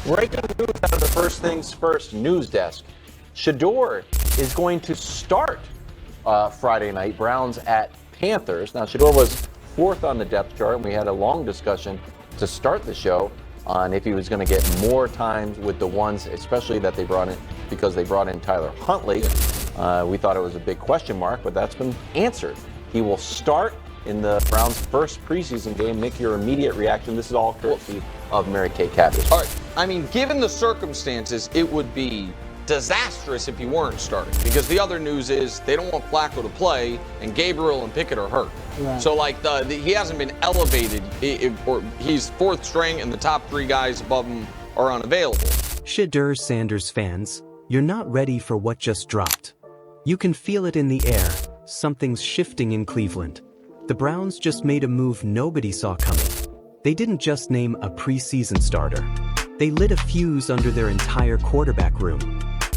Breaking news out of the First Things First news desk. Shedeur is going to start Friday night. Browns at Panthers. Now, Shedeur was fourth on the depth chart, and we had a long discussion to start the show on if he was going to get more time with the ones, especially that they brought in, because they brought in Tyler Huntley. We thought it was a big question mark, but that's been answered. He will start in the Browns' first preseason game. Nick, your immediate reaction. This is all courtesy of Mary Kay Cabot. All right. I mean, given the circumstances, it would be disastrous if he weren't starting, because the other news is they don't want Flacco to play, and Gabriel and Pickett are hurt. Right. So, he hasn't been elevated, or he's fourth string, and the top three guys above him are unavailable. Shedeur Sanders fans, you're not ready for what just dropped. You can feel it in the air. Something's shifting in Cleveland. The Browns just made a move nobody saw coming. They didn't just name a preseason starter. They lit a fuse under their entire quarterback room.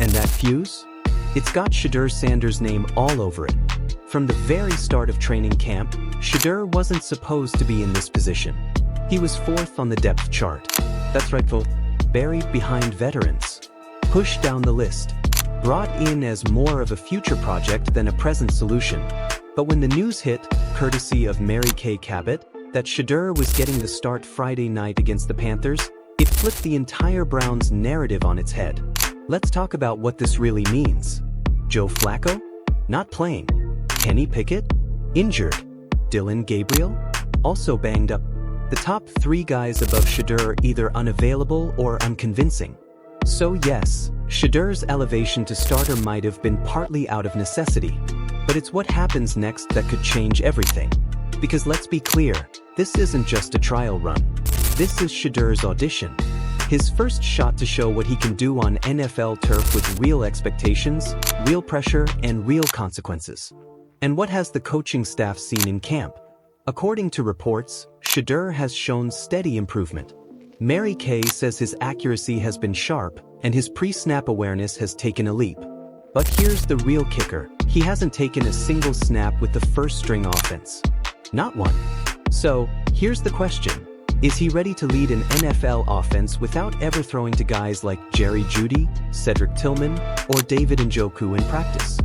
And that fuse? It's got Shedeur Sanders' name all over it. From the very start of training camp, Shedeur wasn't supposed to be in this position. He was fourth on the depth chart. That's right, folks. Buried behind veterans. Pushed down the list. Brought in as more of a future project than a present solution. But when the news hit, courtesy of Mary Kay Cabot, that Shedeur was getting the start Friday night against the Panthers, it flipped the entire Browns narrative on its head. Let's talk about what this really means. Joe Flacco? Not playing. Kenny Pickett? Injured. Dillon Gabriel? Also banged up. The top three guys above Shedeur are either unavailable or unconvincing. So yes, Shedeur's elevation to starter might have been partly out of necessity. But it's what happens next that could change everything. Because let's be clear, this isn't just a trial run. This is Shedeur's audition. His first shot to show what he can do on NFL turf with real expectations, real pressure, and real consequences. And what has the coaching staff seen in camp? According to reports, Shedeur has shown steady improvement. Mary Kay says his accuracy has been sharp, and his pre-snap awareness has taken a leap. But here's the real kicker. He hasn't taken a single snap with the first-string offense. Not one. So, here's the question. Is he ready to lead an NFL offense without ever throwing to guys like Jerry Jeudy, Cedric Tillman, or David Njoku in practice?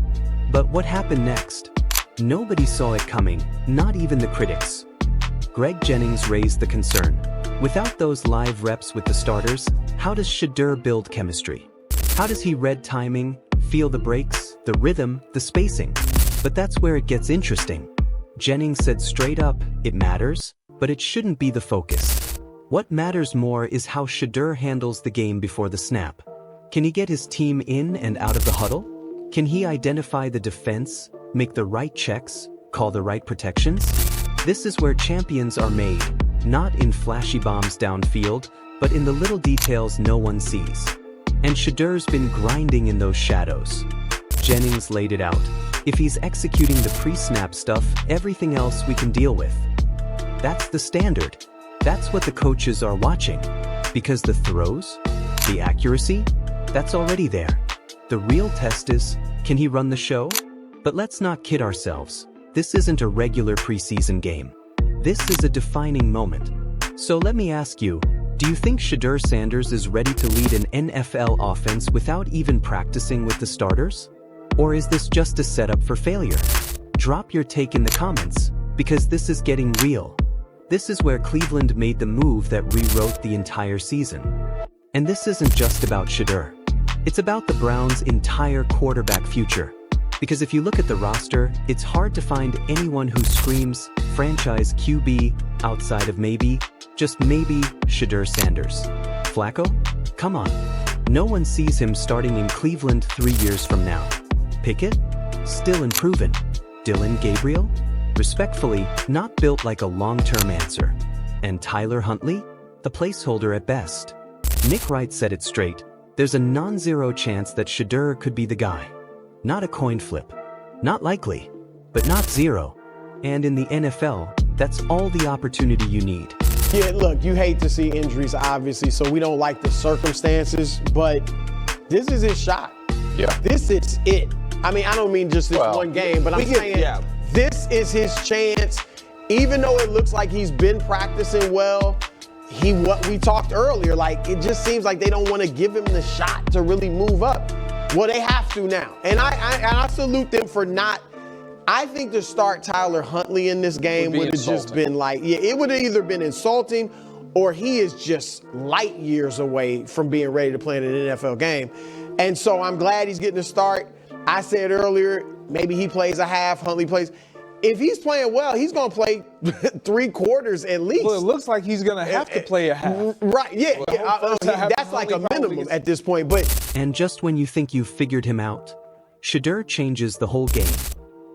But what happened next? Nobody saw it coming, not even the critics. Greg Jennings raised the concern. Without those live reps with the starters, how does Shedeur build chemistry? How does he read timing, feel the breaks, the rhythm, the spacing? But that's where it gets interesting. Jennings said straight up, it matters, but it shouldn't be the focus. What matters more is how Shedeur handles the game before the snap. Can he get his team in and out of the huddle? Can he identify the defense, make the right checks, call the right protections? This is where champions are made, not in flashy bombs downfield, but in the little details no one sees. And Shedeur's been grinding in those shadows. Jennings laid it out. If he's executing the pre-snap stuff, everything else we can deal with. That's the standard. That's what the coaches are watching. Because the throws, the accuracy, that's already there. The real test is, can he run the show? But let's not kid ourselves. This isn't a regular preseason game. This is a defining moment. So let me ask you, do you think Shedeur Sanders is ready to lead an NFL offense without even practicing with the starters? Or is this just a setup for failure? Drop your take in the comments, because this is getting real. This is where Cleveland made the move that rewrote the entire season. And this isn't just about Shedeur. It's about the Browns' entire quarterback future. Because if you look at the roster, it's hard to find anyone who screams franchise QB outside of maybe, just maybe, Shedeur Sanders. Flacco? Come on. No one sees him starting in Cleveland 3 years from now. Pickett? Still unproven. Dillon Gabriel? Respectfully, not built like a long-term answer. And Tyler Huntley? A placeholder at best. Nick Wright said it straight. There's a non-zero chance that Shedeur could be the guy. Not a coin flip. Not likely, but not zero. And in the NFL, that's all the opportunity you need. Yeah, look, you hate to see injuries, obviously, so we don't like the circumstances, but this is his shot. Yeah. This is it. I mean, I don't mean just this one game, but I'm saying this is his chance. Even though it looks like he's been practicing well, what we talked earlier, like it just seems like they don't want to give him the shot to really move up. Well, they have to now. And I salute them for not. I think to start Tyler Huntley in this game would have just been like, yeah, it would have either been insulting or he is just light years away from being ready to play in an NFL game. And so I'm glad he's getting a start. I said earlier, maybe he plays a half, Huntley plays. If he's playing well, he's going to play 3 quarters at least. Well, it looks like he's going to have to play a half. Right, yeah. Well, that's like a minimum at this point. But And just when you think you've figured him out, Shedeur changes the whole game.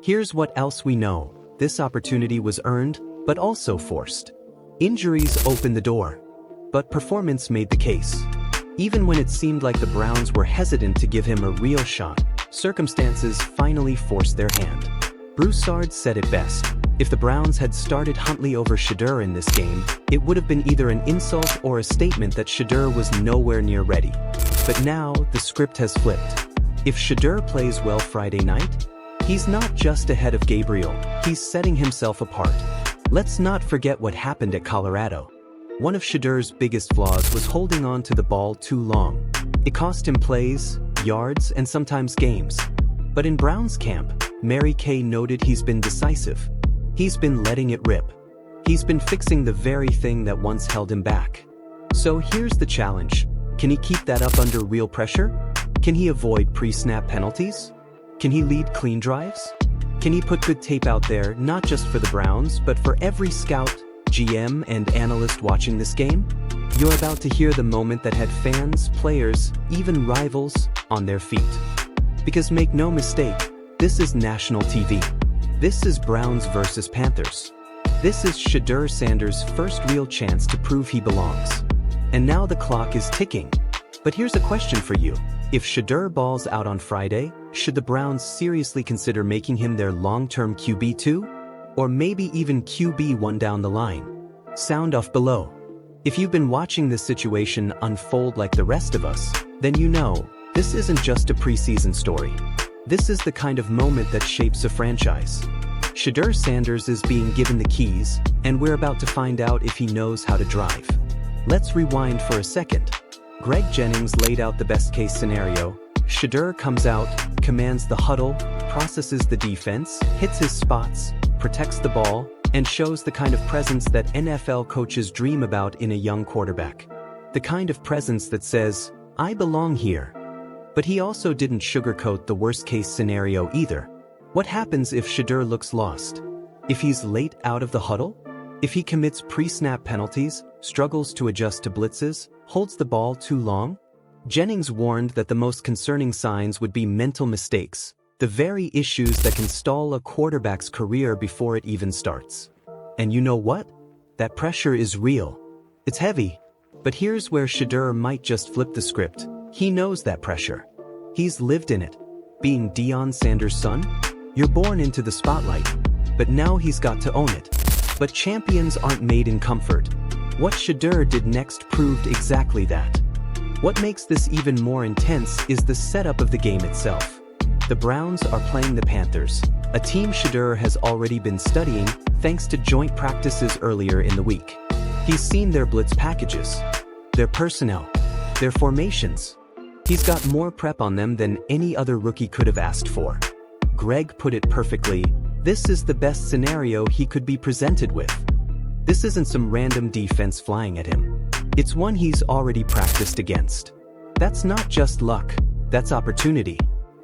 Here's what else we know. This opportunity was earned, but also forced. Injuries opened the door, but performance made the case. Even when it seemed like the Browns were hesitant to give him a real shot, circumstances finally forced their hand. Broussard said it best. If the Browns had started Huntley over Shedeur in this game, it would have been either an insult or a statement that Shedeur was nowhere near ready. But now, the script has flipped. If Shedeur plays well Friday night, he's not just ahead of Gabriel, he's setting himself apart. Let's not forget what happened at Colorado. One of Shedeur's biggest flaws was holding on to the ball too long. It cost him plays, yards, and sometimes games. But in Browns camp, Mary Kay noted he's been decisive. He's been letting it rip. He's been fixing the very thing that once held him back. So here's the challenge. Can he keep that up under real pressure? Can he avoid pre-snap penalties? Can he lead clean drives? Can he put good tape out there, not just for the Browns, but for every scout, GM, and analyst watching this game? You're about to hear the moment that had fans, players, even rivals on their feet. Because make no mistake, this is national TV. This is Browns versus Panthers. This is Shedeur Sanders' first real chance to prove he belongs. And now the clock is ticking. But here's a question for you. If Shedeur balls out on Friday, should the Browns seriously consider making him their long-term QB2? Or maybe even QB1 down the line? Sound off below. If you've been watching this situation unfold like the rest of us, then you know, this isn't just a preseason story. This is the kind of moment that shapes a franchise. Shedeur Sanders is being given the keys, and we're about to find out if he knows how to drive. Let's rewind for a second. Greg Jennings laid out the best-case scenario. Shedeur comes out, commands the huddle, processes the defense, hits his spots, protects the ball, and shows the kind of presence that NFL coaches dream about in a young quarterback. The kind of presence that says, I belong here. But he also didn't sugarcoat the worst-case scenario either. What happens if Shedeur looks lost? If he's late out of the huddle? If he commits pre-snap penalties, struggles to adjust to blitzes, holds the ball too long? Jennings warned that the most concerning signs would be mental mistakes, the very issues that can stall a quarterback's career before it even starts. And you know what? That pressure is real. It's heavy. But here's where Shedeur might just flip the script. He knows that pressure. He's lived in it. Being Deion Sanders' son? You're born into the spotlight, but now he's got to own it. But champions aren't made in comfort. What Shedeur did next proved exactly that. What makes this even more intense is the setup of the game itself. The Browns are playing the Panthers, a team Shedeur has already been studying thanks to joint practices earlier in the week. He's seen their blitz packages, their personnel, their formations. He's got more prep on them than any other rookie could have asked for. Greg put it perfectly, this is the best scenario he could be presented with. This isn't some random defense flying at him. It's one he's already practiced against. That's not just luck, that's opportunity.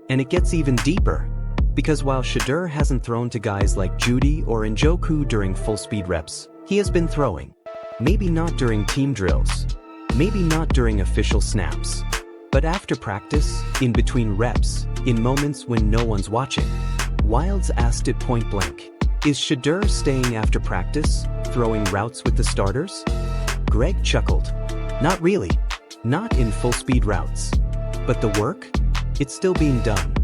And it gets even deeper. Because while Shedeur hasn't thrown to guys like Judy or Njoku during full-speed reps, he has been throwing. Maybe not during team drills. Maybe not during official snaps. But after practice, in between reps, in moments when no one's watching. Wilds asked it point blank. Is Shedeur staying after practice, throwing routes with the starters? Greg chuckled. Not really. Not in full-speed routes. But the work? It's still being done.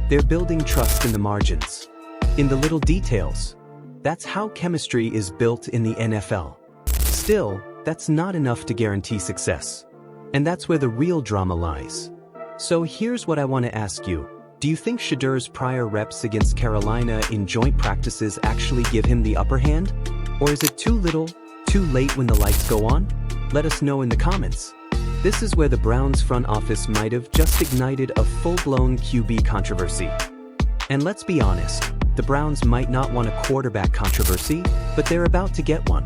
They're building trust in the margins. In the little details. That's how chemistry is built in the NFL. Still, that's not enough to guarantee success. And that's where the real drama lies. So here's what I want to ask you. Do you think Shedeur's prior reps against Carolina in joint practices actually give him the upper hand? Or is it too little, too late when the lights go on? Let us know in the comments. This is where the Browns front office might have just ignited a full-blown QB controversy. And let's be honest, the Browns might not want a quarterback controversy, but they're about to get one.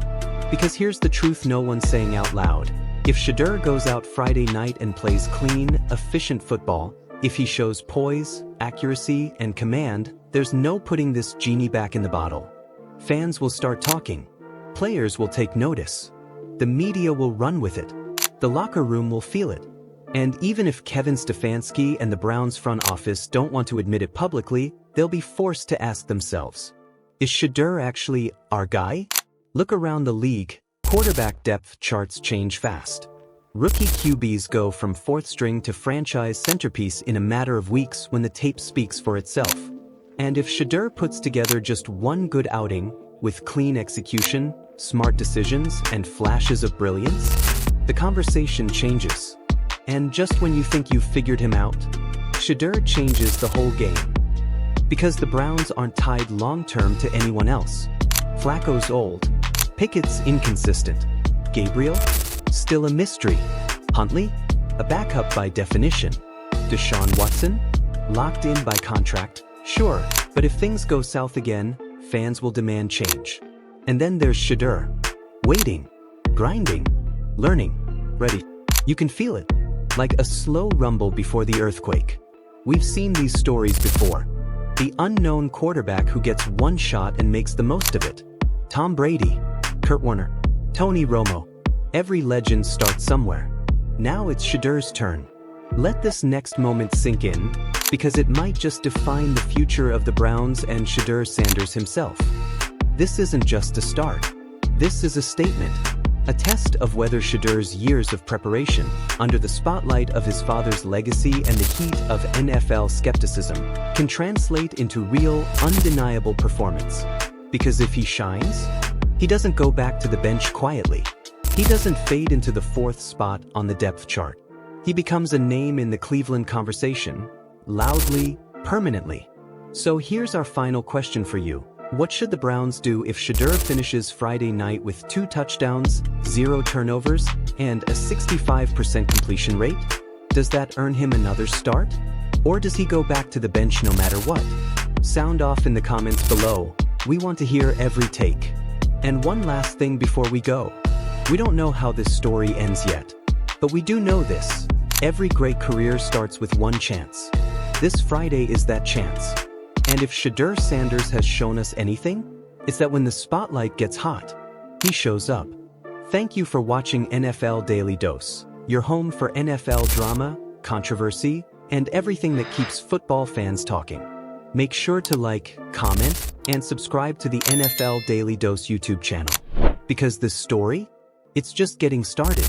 Because here's the truth no one's saying out loud. If Shedeur goes out Friday night and plays clean, efficient football, if he shows poise, accuracy, and command, there's no putting this genie back in the bottle. Fans will start talking. Players will take notice. The media will run with it. The locker room will feel it. And even if Kevin Stefanski and the Browns front office don't want to admit it publicly, they'll be forced to ask themselves, is Shedeur actually our guy? Look around the league. Quarterback depth charts change fast. Rookie QBs go from fourth string to franchise centerpiece in a matter of weeks when the tape speaks for itself. And if Shedeur puts together just one good outing, with clean execution, smart decisions, and flashes of brilliance, the conversation changes. And just when you think you've figured him out, Shedeur changes the whole game. Because the Browns aren't tied long-term to anyone else. Flacco's old. Pickett's inconsistent. Gabriel? Still a mystery. Huntley? A backup by definition. Deshaun Watson? Locked in by contract? Sure, but if things go south again, fans will demand change. And then there's Shedeur. Waiting. Grinding. Learning. Ready. You can feel it. Like a slow rumble before the earthquake. We've seen these stories before. The unknown quarterback who gets one shot and makes the most of it. Tom Brady. Kurt Warner. Tony Romo. Every legend starts somewhere. Now it's Shedeur's turn. Let this next moment sink in, because it might just define the future of the Browns and Shedeur Sanders himself. This isn't just a start. This is a statement. A test of whether Shedeur's years of preparation, under the spotlight of his father's legacy and the heat of NFL skepticism, can translate into real, undeniable performance. Because if he shines, he doesn't go back to the bench quietly. He doesn't fade into the fourth spot on the depth chart. He becomes a name in the Cleveland conversation, loudly, permanently. So here's our final question for you. What should the Browns do if Shedeur finishes Friday night with 2 touchdowns, 0 turnovers, and a 65% completion rate? Does that earn him another start? Or does he go back to the bench no matter what? Sound off in the comments below. We want to hear every take. And one last thing before we go. We don't know how this story ends yet. But we do know this. Every great career starts with one chance. This Friday is that chance. And if Shedeur Sanders has shown us anything, it's that when the spotlight gets hot, he shows up. Thank you for watching NFL Daily Dose, your home for NFL drama, controversy, and everything that keeps football fans talking. Make sure to like, comment, and subscribe to the NFL Daily Dose YouTube channel. Because this story, it's just getting started.